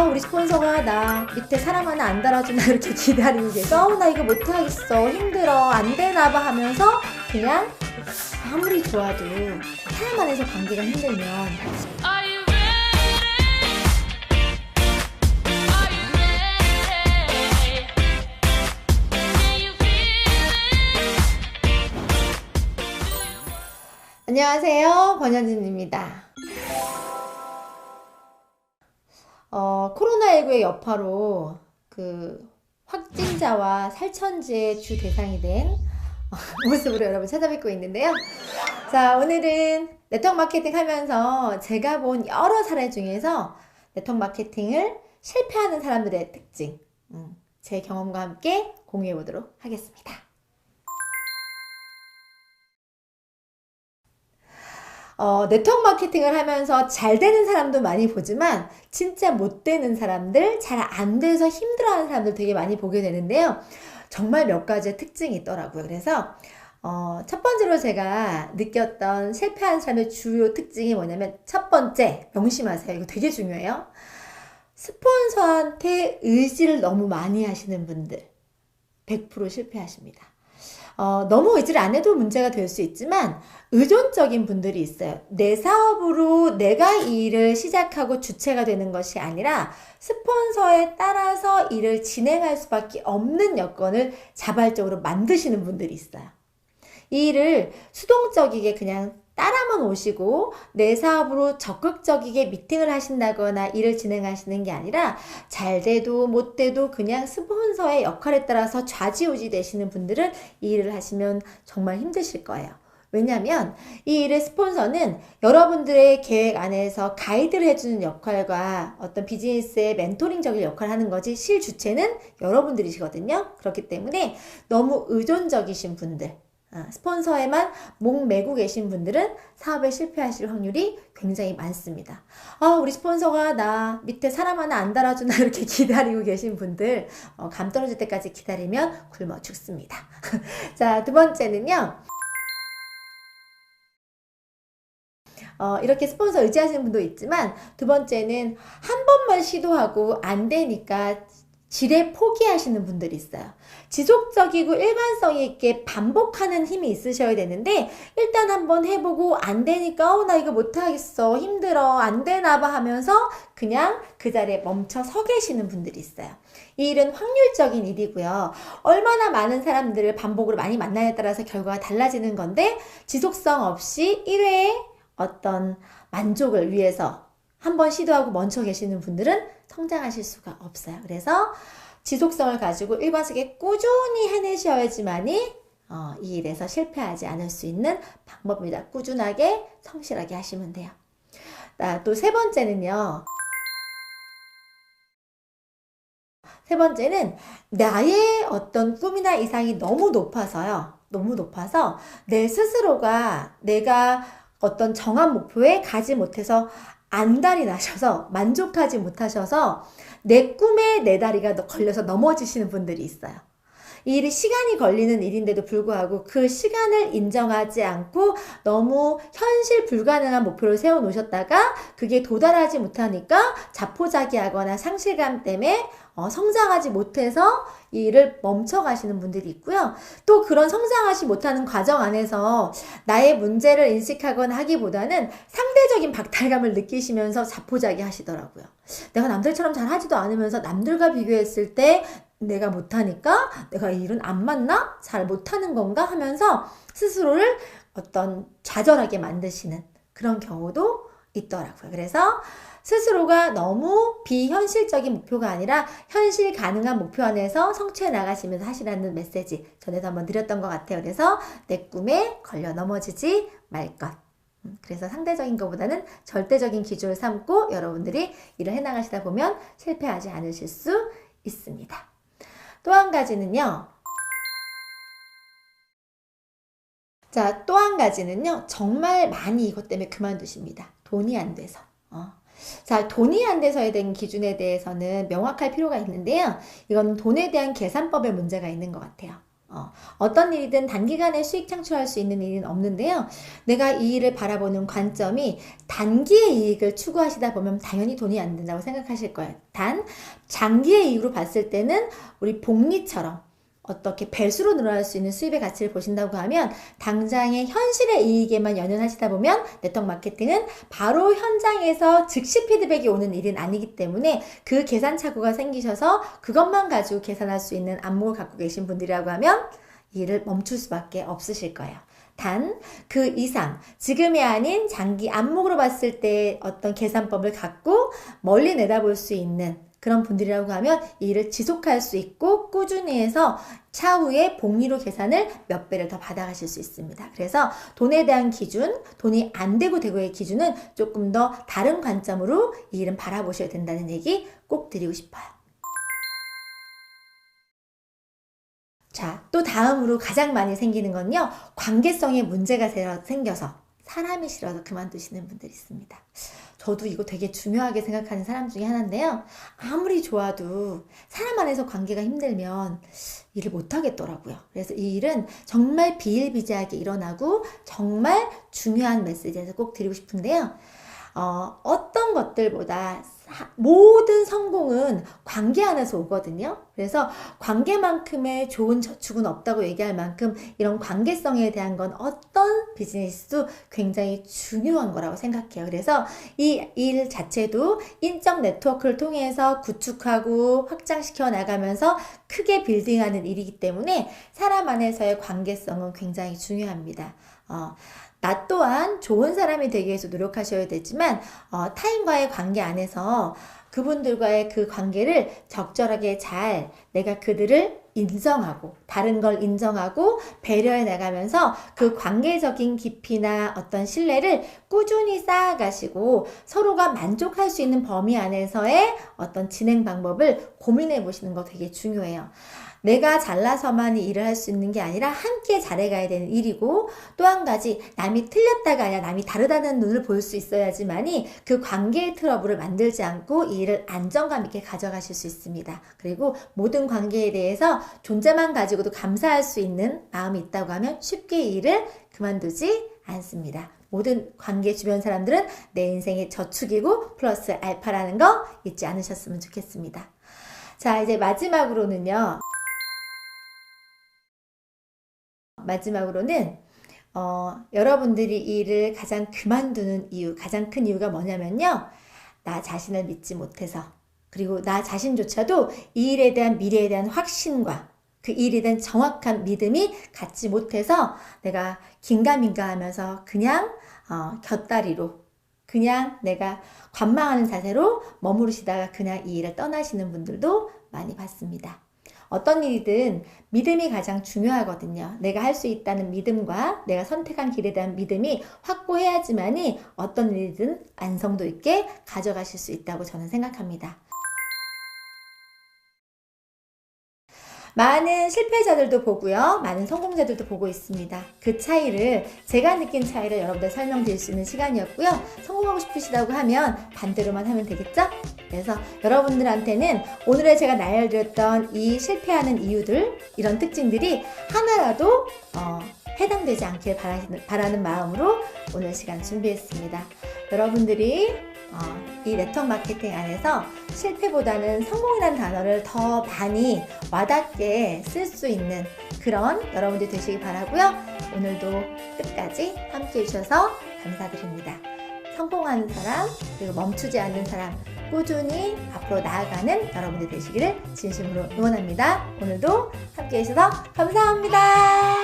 우리 스폰서가 나 밑에 사람 하나 안 달아주나 이렇게 기다리고 계셔. 나 이거 못하겠어, 힘들어, 안 되나 봐 하면서 그냥 아무리 좋아도 사람 안에서 관계가 힘들면 안녕하세요, 권현진입니다. 코로나19의 여파로 그 확진자와 살천지의 주 대상이 된 모습으로 여러분 찾아뵙고 있는데요. 자, 오늘은 네트워크 마케팅 하면서 제가 본 여러 사례 중에서 네트워크 마케팅을 실패하는 사람들의 특징, 제 경험과 함께 공유해 보도록 하겠습니다. 네트워크 마케팅을 하면서 잘 되는 사람도 많이 보지만 진짜 못 되는 사람들, 잘 안 돼서 힘들어하는 사람들 되게 많이 보게 되는데요. 정말 몇 가지의 특징이 있더라고요. 그래서 첫 번째로 제가 느꼈던 실패하는 사람의 주요 특징이 뭐냐면, 첫 번째, 명심하세요. 이거 되게 중요해요. 스폰서한테 의지를 너무 많이 하시는 분들 100% 실패하십니다. 너무 의지를 안 해도 문제가 될 수 있지만 의존적인 분들이 있어요. 내 사업으로 내가 이 일을 시작하고 주체가 되는 것이 아니라 스폰서에 따라서 일을 진행할 수밖에 없는 여건을 자발적으로 만드시는 분들이 있어요. 이 일을 수동적이게 그냥 따라만 오시고 내 사업으로 적극적이게 미팅을 하신다거나 일을 진행하시는 게 아니라 잘 돼도 못 돼도 그냥 스폰서의 역할에 따라서 좌지우지 되시는 분들은 이 일을 하시면 정말 힘드실 거예요. 왜냐하면 이 일의 스폰서는 여러분들의 계획 안에서 가이드를 해주는 역할과 어떤 비즈니스의 멘토링적인 역할을 하는 거지, 실주체는 여러분들이시거든요. 그렇기 때문에 너무 의존적이신 분들, 스폰서에만 목 매고 계신 분들은 사업에 실패하실 확률이 굉장히 많습니다. 우리 스폰서가 나 밑에 사람 하나 안 달아주나 이렇게 기다리고 계신 분들, 감 떨어질 때까지 기다리면 굶어 죽습니다. 자, 두 번째는요. 이렇게 스폰서 의지하시는 분도 있지만, 두 번째는 한 번만 시도하고 안 되니까 지레 포기하시는 분들이 있어요. 지속적이고 일관성 있게 반복하는 힘이 있으셔야 되는데, 일단 한번 해보고 안 되니까 나 이거 못하겠어, 힘들어, 안 되나 봐 하면서 그냥 그 자리에 멈춰 서 계시는 분들이 있어요. 이 일은 확률적인 일이고요. 얼마나 많은 사람들을 반복으로 많이 만나냐에 따라서 결과가 달라지는 건데, 지속성 없이 1회에 어떤 만족을 위해서 한번 시도하고 멈춰 계시는 분들은 성장하실 수가 없어요. 그래서 지속성을 가지고 일관성에 꾸준히 해내셔야지만이 이 일에서 실패하지 않을 수 있는 방법입니다. 꾸준하게 성실하게 하시면 돼요. 또 세 번째는요. 세 번째는 나의 어떤 꿈이나 이상이 너무 높아서요. 너무 높아서 내 스스로가 내가 어떤 정한 목표에 가지 못해서 안달이 나셔서 만족하지 못하셔서 내 꿈에 내 다리가 걸려서 넘어지시는 분들이 있어요. 이 일이 시간이 걸리는 일인데도 불구하고 그 시간을 인정하지 않고 너무 현실 불가능한 목표를 세워놓으셨다가 그게 도달하지 못하니까 자포자기하거나 상실감 때문에 성장하지 못해서 이 일을 멈춰가시는 분들이 있고요. 또 그런 성장하지 못하는 과정 안에서 나의 문제를 인식하거나 하기보다는 상대적인 박탈감을 느끼시면서 자포자기 하시더라고요. 내가 남들처럼 잘하지도 않으면서 남들과 비교했을 때 내가 못하니까 내가 이 일은 안 맞나? 잘 못하는 건가? 하면서 스스로를 어떤 좌절하게 만드시는 그런 경우도 있더라고요. 그래서 스스로가 너무 비현실적인 목표가 아니라 현실 가능한 목표 안에서 성취해 나가시면서 하시라는 메시지 전에도 한번 드렸던 것 같아요. 그래서 내 꿈에 걸려 넘어지지 말 것. 그래서 상대적인 것보다는 절대적인 기준을 삼고 여러분들이 일을 해나가시다 보면 실패하지 않으실 수 있습니다. 또 한 가지는요. 자, 또 한 가지는요. 정말 많이 이것 때문에 그만두십니다. 돈이 안 돼서. 자, 돈이 안 돼서에 대한 기준에 대해서는 명확할 필요가 있는데요. 이건 돈에 대한 계산법에 문제가 있는 것 같아요. 어떤 일이든 단기간에 수익 창출할 수 있는 일은 없는데요. 내가 이 일을 바라보는 관점이 단기의 이익을 추구하시다 보면 당연히 돈이 안 된다고 생각하실 거예요. 단 장기의 이익으로 봤을 때는 우리 복리처럼 어떻게 배수로 늘어날 수 있는 수입의 가치를 보신다고 하면 당장의 현실의 이익에만 연연하시다 보면 네트워크 마케팅은 바로 현장에서 즉시 피드백이 오는 일은 아니기 때문에 그 계산착오가 생기셔서 그것만 가지고 계산할 수 있는 안목을 갖고 계신 분들이라고 하면 이 일을 멈출 수밖에 없으실 거예요. 단 그 이상 지금이 아닌 장기 안목으로 봤을 때 어떤 계산법을 갖고 멀리 내다볼 수 있는 그런 분들이라고 하면 이 일을 지속할 수 있고 꾸준히 해서 차후에 복리로 계산을 몇 배를 더 받아가실 수 있습니다. 그래서 돈에 대한 기준, 돈이 안 되고 되고의 기준은 조금 더 다른 관점으로 이 일은 바라보셔야 된다는 얘기 꼭 드리고 싶어요. 자, 또 다음으로 가장 많이 생기는 건요. 관계성에 문제가 생겨서 사람이 싫어서 그만두시는 분들이 있습니다. 저도 이거 되게 중요하게 생각하는 사람 중에 하나인데요. 아무리 좋아도 사람 안에서 관계가 힘들면 일을 못 하겠더라고요. 그래서 이 일은 정말 비일비재하게 일어나고 정말 중요한 메시지에서 꼭 드리고 싶은데요. 어떤 것들보다 모든 성공은 관계 안에서 오거든요. 그래서 관계만큼의 좋은 저축은 없다고 얘기할 만큼 이런 관계성에 대한 건 어떤 비즈니스도 굉장히 중요한 거라고 생각해요. 그래서 이 일 자체도 인적 네트워크를 통해서 구축하고 확장시켜 나가면서 크게 빌딩하는 일이기 때문에 사람 안에서의 관계성은 굉장히 중요합니다. 나 또한 좋은 사람이 되기 위해서 노력하셔야 되지만 타인과의 관계 안에서 그분들과의 그 관계를 적절하게 잘 내가 그들을 인정하고 다른 걸 인정하고 배려해 나가면서 그 관계적인 깊이나 어떤 신뢰를 꾸준히 쌓아가시고 서로가 만족할 수 있는 범위 안에서의 어떤 진행 방법을 고민해 보시는 거 되게 중요해요. 내가 잘나서만 일을 할 수 있는 게 아니라 함께 잘해가야 되는 일이고 또 한 가지 남이 틀렸다가 아니라 남이 다르다는 눈을 볼 수 있어야지만이 그 관계의 트러블을 만들지 않고 이 일을 안정감 있게 가져가실 수 있습니다. 그리고 모든 관계에 대해서 존재만 가지고도 감사할 수 있는 마음이 있다고 하면 쉽게 이 일을 그만두지 않습니다. 모든 관계 주변 사람들은 내 인생의 저축이고 플러스 알파라는 거 잊지 않으셨으면 좋겠습니다. 자, 이제 마지막으로는 여러분들이 이 일을 가장 그만두는 이유, 가장 큰 이유가 뭐냐면요. 나 자신을 믿지 못해서 그리고 나 자신조차도 이 일에 대한 미래에 대한 확신과 그 일에 대한 정확한 믿음이 갖지 못해서 내가 긴가민가 하면서 그냥 곁다리로 그냥 내가 관망하는 자세로 머무르시다가 그냥 이 일을 떠나시는 분들도 많이 봤습니다. 어떤 일이든 믿음이 가장 중요하거든요. 내가 할 수 있다는 믿음과 내가 선택한 길에 대한 믿음이 확고해야지만이 어떤 일이든 완성도 있게 가져가실 수 있다고 저는 생각합니다. 많은 실패자들도 보고요. 많은 성공자들도 보고 있습니다. 그 차이를 제가 느낀 차이를 여러분들 설명드릴 수 있는 시간이었고요. 성공하고 싶으시다고 하면 반대로만 하면 되겠죠? 그래서 여러분들한테는 오늘의 제가 나열드렸던 이 실패하는 이유들 이런 특징들이 하나라도 해당되지 않길 바라는 마음으로 오늘 시간 준비했습니다. 여러분들이 이 네트워크 마케팅 안에서 실패보다는 성공이라는 단어를 더 많이 와닿게 쓸 수 있는 그런 여러분들이 되시기 바라고요. 오늘도 끝까지 함께 해주셔서 감사드립니다. 성공하는 사람 그리고 멈추지 않는 사람 꾸준히 앞으로 나아가는 여러분들 되시기를 진심으로 응원합니다. 오늘도 함께 해주셔서 감사합니다.